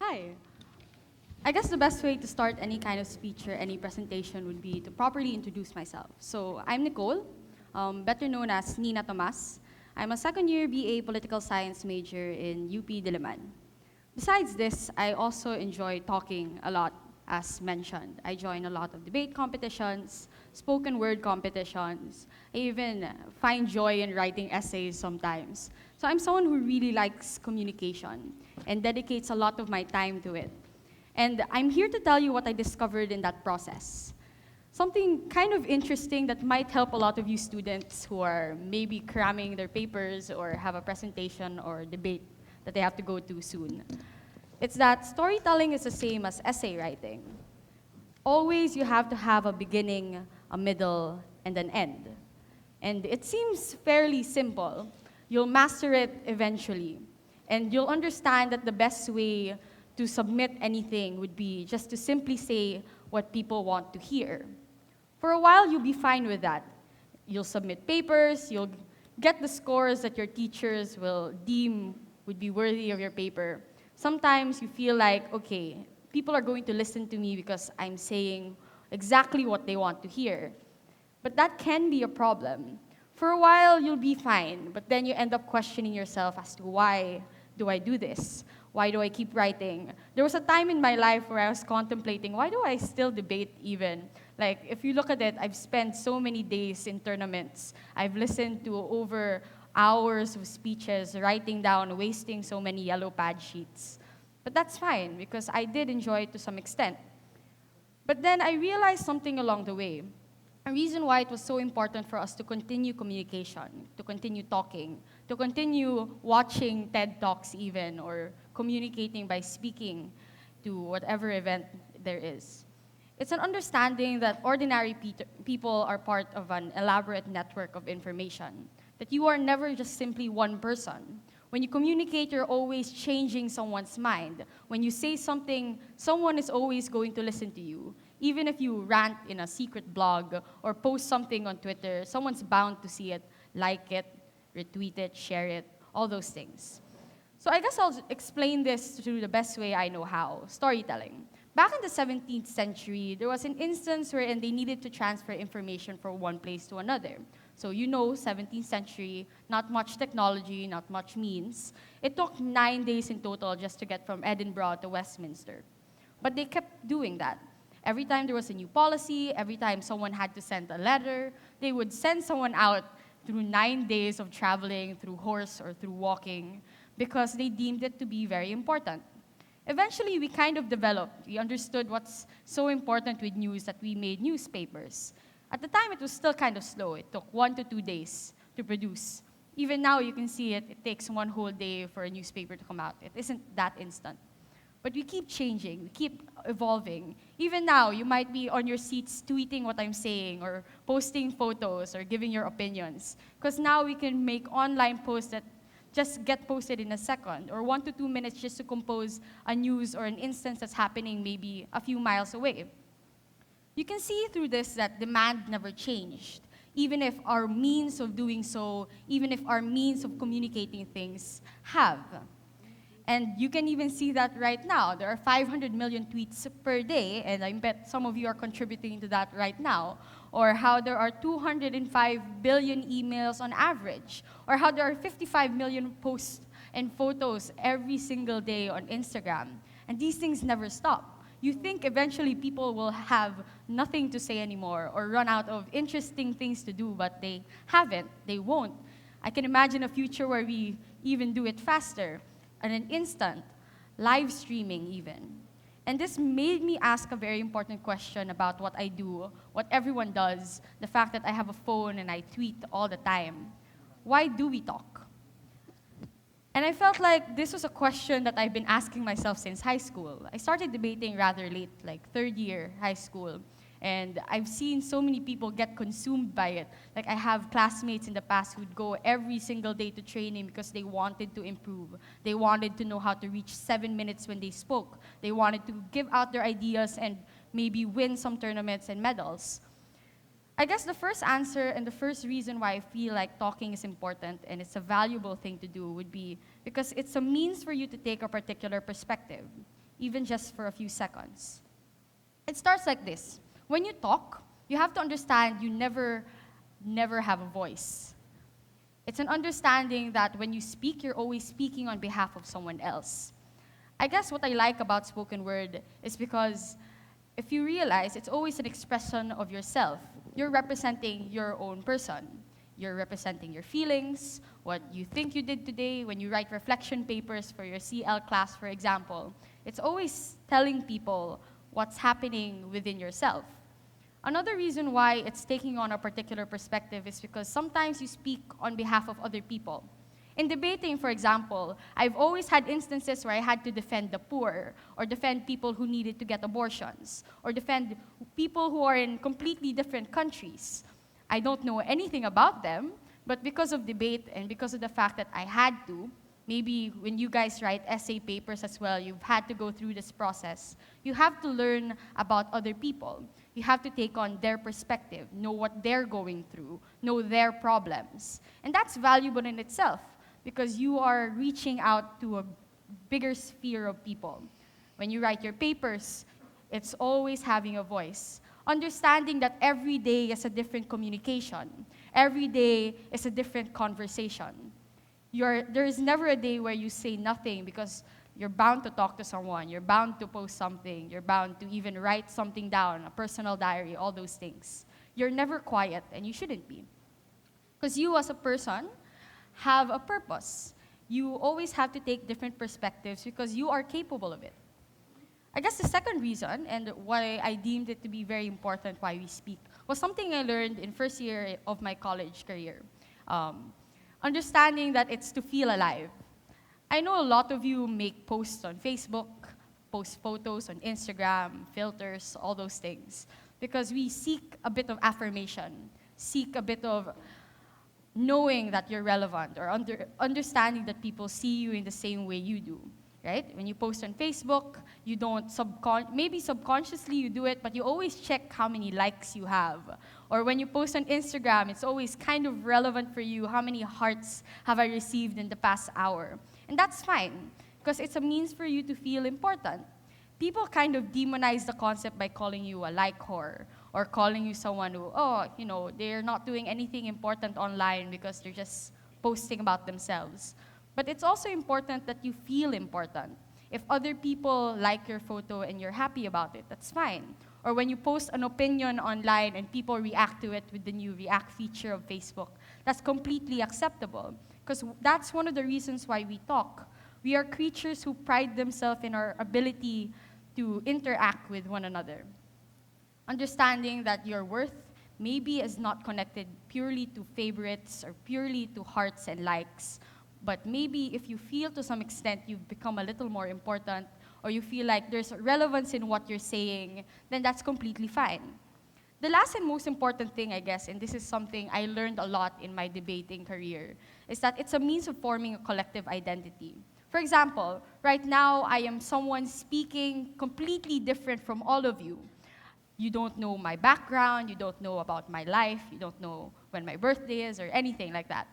Hi. I guess the best way to start any kind of speech or any presentation would be to properly introduce myself. So I'm Nicole, better known as Nina Tomas. I'm a second-year BA Political Science major in UP Diliman. Besides this, I also enjoy talking a lot, as mentioned. I join a lot of debate competitions, spoken word competitions. I even find joy in writing essays sometimes. So I'm someone who really likes communication and dedicates a lot of my time to it. And I'm here to tell you what I discovered in that process. Something kind of interesting that might help a lot of you students who are maybe cramming their papers or have a presentation or debate that they have to go to soon. It's that storytelling is the same as essay writing. Always you have to have a beginning, a middle, and an end. And it seems fairly simple. You'll master it eventually. And you'll understand that the best way to submit anything would be just to simply say what people want to hear. For a while, you'll be fine with that. You'll submit papers, you'll get the scores that your teachers will deem would be worthy of your paper. Sometimes you feel like, okay, people are going to listen to me because I'm saying exactly what they want to hear. But that can be a problem. For a while, you'll be fine, but then you end up questioning yourself as to why do I do this? Why do I keep writing? There was a time in my life where I was contemplating, why do I still debate even? Like, if you look at it, I've spent so many days in tournaments. I've listened to over hours of speeches, writing down, wasting so many yellow pad sheets. But that's fine, because I did enjoy it to some extent. But then I realized something along the way. A reason why it was so important for us to continue communication, to continue talking, to continue watching TED Talks even, or communicating by speaking to whatever event there is. It's an understanding that ordinary people are part of an elaborate network of information, that you are never just simply one person. When you communicate, you're always changing someone's mind. When you say something, someone is always going to listen to you. Even if you rant in a secret blog or post something on Twitter, someone's bound to see it, like it, retweet it, share it, all those things. So I guess I'll explain this through the best way I know how, storytelling. Back in the 17th century, there was an instance wherein they needed to transfer information from one place to another. So 17th century, not much technology, not much means. It took 9 days in total just to get from Edinburgh to Westminster. But they kept doing that. Every time there was a new policy, every time someone had to send a letter, they would send someone out through 9 days of traveling through horse or through walking because they deemed it to be very important. Eventually, we kind of developed. We understood what's so important with news that we made newspapers. At the time, it was still kind of slow. It took 1 to 2 days to produce. Even now, you can see it. It takes one whole day for a newspaper to come out. It isn't that instant. But we keep changing, we keep evolving. Even now, you might be on your seats tweeting what I'm saying or posting photos or giving your opinions. Because now we can make online posts that just get posted in a second or 1 to 2 minutes just to compose a news or an instance that's happening maybe a few miles away. You can see through this that demand never changed, even if our means of doing so, even if our means of communicating things have. And you can even see that right now. There are 500 million tweets per day, and I bet some of you are contributing to that right now. Or how there are 205 billion emails on average. Or how there are 55 million posts and photos every single day on Instagram. And these things never stop. You think eventually people will have nothing to say anymore or run out of interesting things to do, but they haven't. They won't. I can imagine a future where we even do it faster. In an instant, live streaming even. And this made me ask a very important question about what I do, what everyone does, the fact that I have a phone and I tweet all the time. Why do we talk? And I felt like this was a question that I've been asking myself since high school. I started debating rather late, like third year high school. And I've seen so many people get consumed by it. Like I have classmates in the past who'd go every single day to training because they wanted to improve. They wanted to know how to reach 7 minutes when they spoke. They wanted to give out their ideas and maybe win some tournaments and medals. I guess the first answer and the first reason why I feel like talking is important and it's a valuable thing to do would be because it's a means for you to take a particular perspective. even just for a few seconds. It starts like this. When you talk, you have to understand you never have a voice. It's an understanding that when you speak, you're always speaking on behalf of someone else. I guess what I like about spoken word is because if you realize it's always an expression of yourself. You're representing your own person. You're representing your feelings, what you think you did today when you write reflection papers for your CL class, for example. It's always telling people what's happening within yourself. Another reason why it's taking on a particular perspective is because sometimes you speak on behalf of other people. In debating, for example, I've always had instances where I had to defend the poor, or defend people who needed to get abortions, or defend people who are in completely different countries. I don't know anything about them, but because of debate and because of the fact that I had to, maybe when you guys write essay papers as well, you've had to go through this process. You have to learn about other people. You have to take on their perspective, know what they're going through, know their problems. And that's valuable in itself, because you are reaching out to a bigger sphere of people. When you write your papers, it's always having a voice. Understanding that every day is a different communication. Every day is a different conversation. There is never a day where you say nothing because you're bound to talk to someone, you're bound to post something, you're bound to even write something down, a personal diary, all those things. You're never quiet, and you shouldn't be. Because you as a person have a purpose. You always have to take different perspectives because you are capable of it. I guess the second reason, and why I deemed it to be very important why we speak, was something I learned in first year of my college career. Understanding that it's to feel alive. I know a lot of you make posts on Facebook, post photos on Instagram, filters, all those things, because we seek a bit of affirmation, seek a bit of knowing that you're relevant, or understanding that people see you in the same way you do, right? When you post on Facebook, you don't maybe subconsciously you do it, but you always check how many likes you have. Or when you post on Instagram, it's always kind of relevant for you, how many hearts have I received in the past hour? And that's fine, because it's a means for you to feel important. People kind of demonize the concept by calling you a like whore, or calling you someone who, they're not doing anything important online because they're just posting about themselves. But it's also important that you feel important. If other people like your photo and you're happy about it, that's fine. Or when you post an opinion online and people react to it with the new React feature of Facebook, that's completely acceptable. Because that's one of the reasons why we talk. We are creatures who pride themselves in our ability to interact with one another. Understanding that your worth maybe is not connected purely to favorites or purely to hearts and likes, but maybe if you feel to some extent you've become a little more important, or you feel like there's relevance in what you're saying, then that's completely fine. The last and most important thing, I guess, and this is something I learned a lot in my debating career, is that it's a means of forming a collective identity. For example, right now I am someone speaking completely different from all of you. You don't know my background, you don't know about my life, you don't know when my birthday is or anything like that.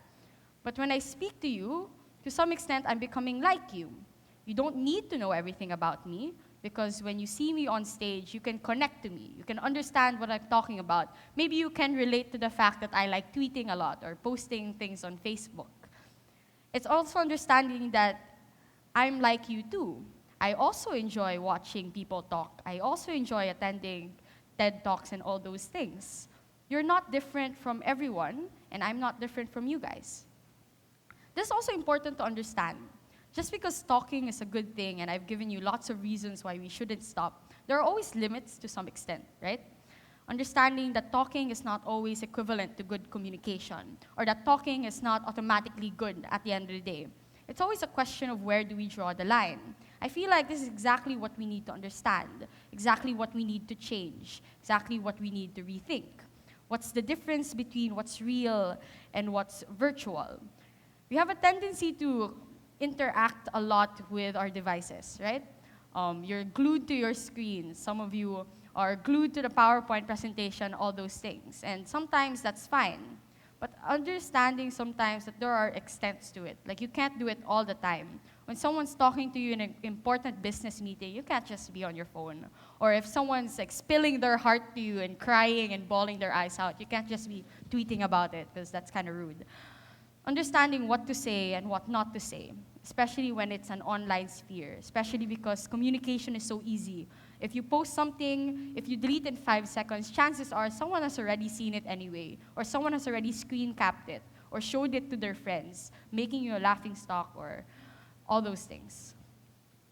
But when I speak to you, to some extent I'm becoming like you. You don't need to know everything about me, because when you see me on stage, you can connect to me. You can understand what I'm talking about. Maybe you can relate to the fact that I like tweeting a lot or posting things on Facebook. It's also understanding that I'm like you too. I also enjoy watching people talk. I also enjoy attending TED Talks and all those things. You're not different from everyone, and I'm not different from you guys. This is also important to understand. Just because talking is a good thing, and I've given you lots of reasons why we shouldn't stop, there are always limits to some extent, right? Understanding that talking is not always equivalent to good communication, or that talking is not automatically good at the end of the day. It's always a question of where do we draw the line. I feel like this is exactly what we need to understand, exactly what we need to change, exactly what we need to rethink. What's the difference between what's real and what's virtual? We have a tendency to interact a lot with our devices, right? You're glued to your screen. Some of you are glued to the PowerPoint presentation, all those things. And sometimes that's fine. But understanding sometimes that there are extents to it. Like you can't do it all the time. When someone's talking to you in an important business meeting, you can't just be on your phone. Or if someone's like spilling their heart to you and crying and bawling their eyes out, you can't just be tweeting about it because that's kind of rude. Understanding what to say and what not to say, especially when it's an online sphere, especially because communication is so easy. If you post something, if you delete in 5 seconds, chances are someone has already seen it anyway, or someone has already screen capped it, or showed it to their friends, making you a laughingstock, or all those things.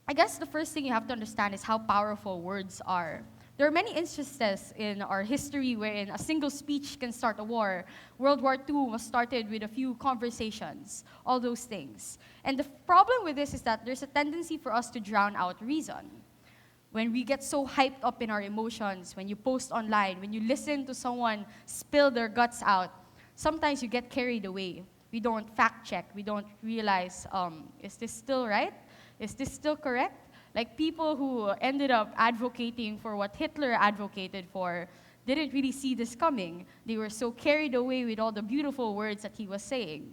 I guess the first thing you have to understand is how powerful words are. There are many instances in our history wherein a single speech can start a war. World War II was started with a few conversations, all those things. And the problem with this is that there's a tendency for us to drown out reason. When we get so hyped up in our emotions, when you post online, when you listen to someone spill their guts out, sometimes you get carried away. We don't fact check. We don't realize, is this still right? Is this still correct? Like people who ended up advocating for what Hitler advocated for didn't really see this coming. They were so carried away with all the beautiful words that he was saying.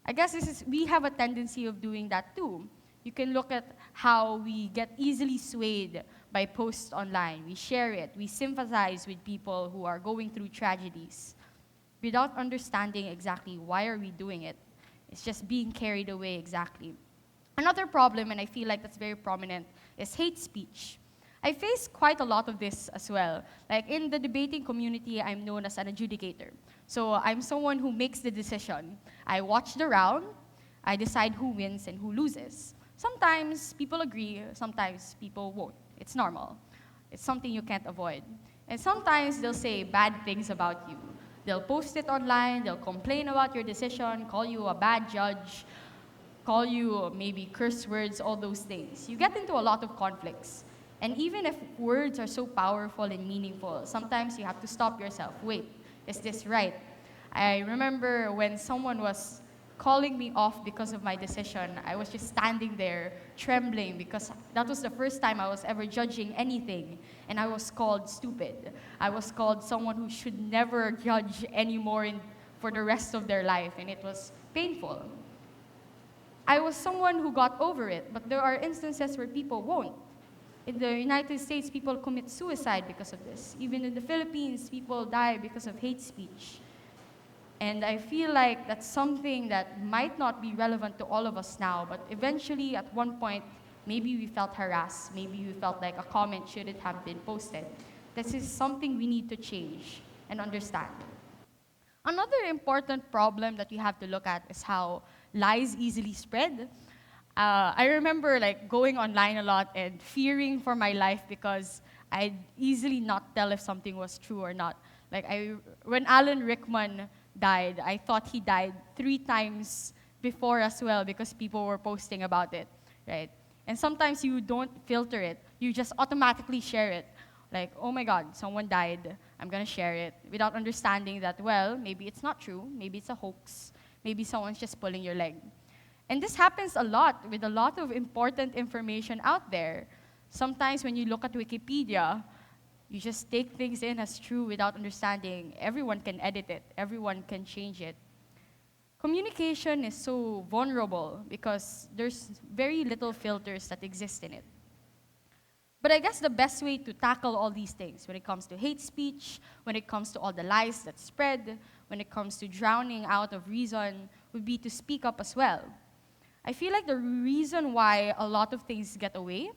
I guess we have a tendency of doing that too. You can look at how we get easily swayed by posts online. We share it. We sympathize with people who are going through tragedies without understanding exactly why are we doing it. It's just being carried away exactly. Another problem, and I feel like that's very prominent, is hate speech. I face quite a lot of this as well. Like in the debating community, I'm known as an adjudicator. So I'm someone who makes the decision. I watch the round, I decide who wins and who loses. Sometimes people agree, sometimes people won't. It's normal. It's something you can't avoid. And sometimes they'll say bad things about you. They'll post it online, they'll complain about your decision, call you a bad judge, call you maybe curse words, all those things. You get into a lot of conflicts. And even if words are so powerful and meaningful, sometimes you have to stop yourself. Wait, is this right? I remember when someone was calling me off because of my decision, I was just standing there trembling because that was the first time I was ever judging anything. And I was called stupid. I was called someone who should never judge anymore for the rest of their life. And it was painful. I was someone who got over it, but there are instances where people won't. In the United States, people commit suicide because of this. Even in the Philippines, people die because of hate speech. And I feel like that's something that might not be relevant to all of us now, but eventually at one point, maybe we felt harassed, maybe we felt like a comment shouldn't have been posted. This is something we need to change and understand. Another important problem that we have to look at is how lies easily spread. I remember like going online a lot and fearing for my life because I'd easily not tell if something was true or not. Like when Alan Rickman died, I thought he died 3 times before as well because people were posting about it, right? And sometimes you don't filter it. You just automatically share it. Like, oh my God, someone died. I'm gonna share it without understanding that, well, maybe it's not true. Maybe it's a hoax. Maybe someone's just pulling your leg. And this happens a lot with a lot of important information out there. Sometimes when you look at Wikipedia, you just take things in as true without understanding. Everyone can edit it. Everyone can change it. Communication is so vulnerable because there's very little filters that exist in it. But I guess the best way to tackle all these things, when it comes to hate speech, when it comes to all the lies that spread, when it comes to drowning out of reason, would be to speak up as well. I feel like the reason why a lot of things get away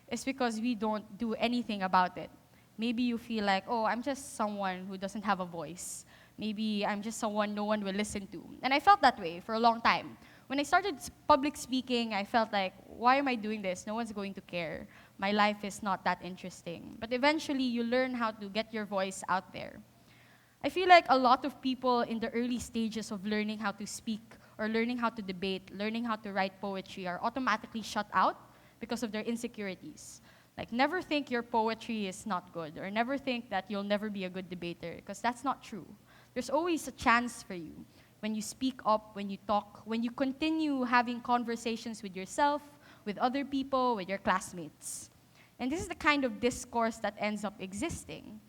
is because we don't do anything about it. Maybe you feel like, oh, I'm just someone who doesn't have a voice. Maybe I'm just someone no one will listen to. And I felt that way for a long time. When I started public speaking, I felt like, why am I doing this? No one's going to care. My life is not that interesting. But eventually, you learn how to get your voice out there. I feel like a lot of people in the early stages of learning how to speak or learning how to debate, learning how to write poetry are automatically shut out because of their insecurities. Like, never think your poetry is not good, or never think that you'll never be a good debater, because that's not true. There's always a chance for you when you speak up, when you talk, when you continue having conversations with yourself, with other people, with your classmates. And this is the kind of discourse that ends up existing.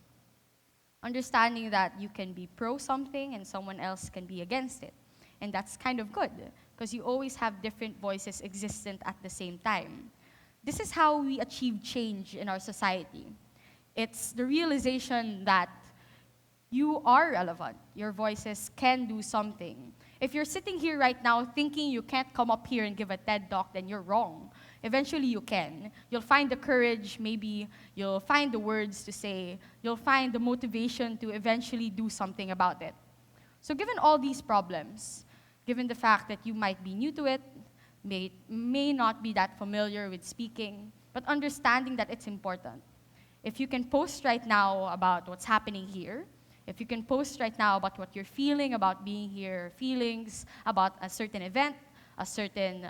Understanding that you can be pro something and someone else can be against it. And that's kind of good, because you always have different voices existent at the same time. This is how we achieve change in our society. It's the realization that you are relevant. Your voices can do something. If you're sitting here right now thinking you can't come up here and give a TED Talk, then you're wrong. Eventually you can. You'll find the courage, maybe you'll find the words to say, you'll find the motivation to eventually do something about it. So given all these problems, given the fact that you might be new to it, may not be that familiar with speaking, but understanding that it's important. If you can post right now about what's happening here, if you can post right now about what you're feeling about being here, feelings about a certain event, a certain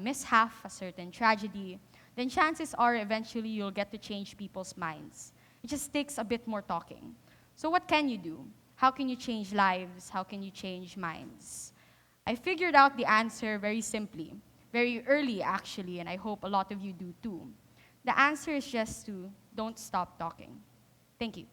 mishap, a certain tragedy, then chances are eventually you'll get to change people's minds. It just takes a bit more talking. So what can you do? How can you change lives? How can you change minds? I figured out the answer very simply, very early actually, and I hope a lot of you do too. The answer is just to don't stop talking. Thank you.